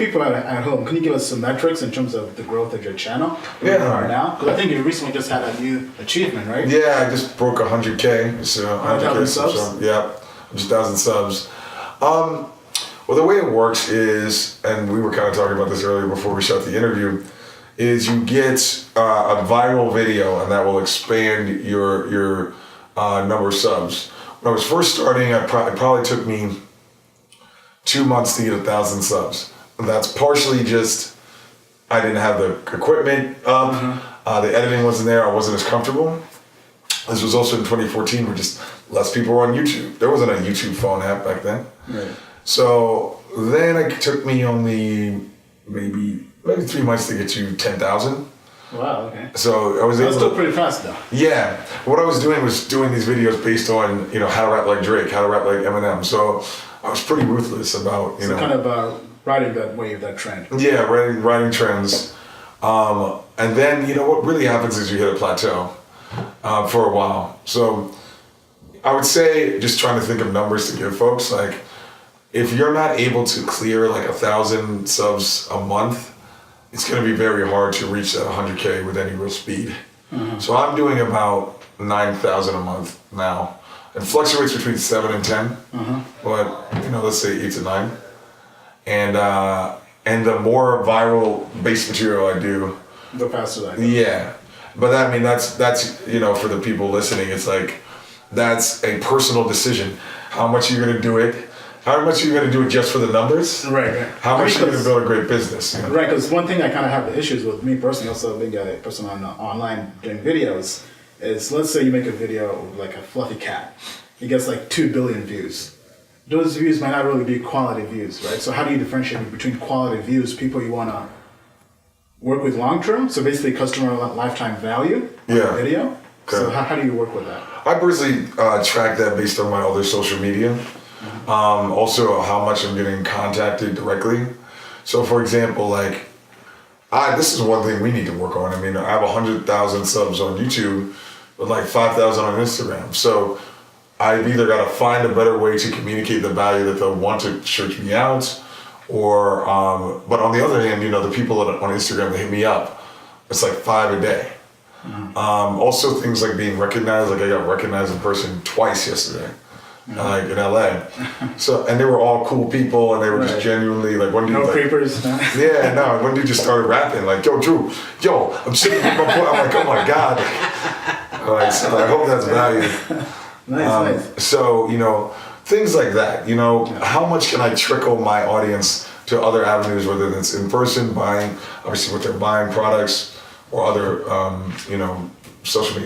people at home, can you give us some metrics in terms of the growth of your channel? Yeah. Right now? Because I think you recently just had a new achievement, right? Yeah, I just broke 100K. So 100,000 subs? Yeah, 100,000 subs. Well, the way it works is, and we were kind of talking about this earlier before we shot the interview, is you get a viral video and that will expand your number of subs. When I was first starting, it probably took me 2 months to get 1,000 subs. And that's partially just I didn't have the equipment up, the editing wasn't there, I wasn't as comfortable. This was also in 2014 where just less people were on YouTube. There wasn't a YouTube phone app back then. Right. So then it took me only maybe 3 months to get to 10,000. Wow, okay. So I was That's able still pretty fast though. Yeah. What I was doing was doing these videos based on, how to rap like Drake, how to rap like Eminem. So I was pretty ruthless about, So kind of riding that wave, that trend. Yeah, riding trends. And then, what really happens is you hit a plateau for a while. So I would say, just trying to think of numbers to give folks, like, if you're not able to clear like 1,000 subs a month, it's going to be very hard to reach that 100K with any real speed. So I'm doing about 9,000 a month now. It fluctuates between 7 and 10, but let's say 8 to 9. And the more viral based material I do, the faster that goes. Yeah, but that's for the people listening, it's like that's a personal decision. How much you're going to do it. How much are you going to do it just for the numbers? Right. How much are you going to build a great business? Right, because one thing I kind of have the issues with, me personally, also being a person online doing videos, is let's say you make a video of like a fluffy cat. It gets like 2 billion views. Those views might not really be quality views, right? So how do you differentiate between quality views, people you want to work with long term, so basically customer lifetime value on the video? Okay. So how do you work with that? I personally track that based on my other social media. Also how much I'm getting contacted directly. So for example, like, this is one thing we need to work on. I have 100,000 subs on YouTube, but like 5,000 on Instagram. So I've either got to find a better way to communicate the value that they'll want to search me out, or, but on the other hand, the people on Instagram that hit me up, it's like 5 a day. Also things like being recognized, like I got recognized in person twice yesterday. Like in LA, and they were all cool people, and they were just genuinely like one dude. No creepers. Yeah, no. One dude just started rapping like, "Yo, Drew, I'm sitting with my boy." I'm like, "Oh my god!" Like, so I hope that's valued. Nice. So things like that. How much can I trickle my audience to other avenues, whether it's in person, buying, obviously what they're buying products, or other social media.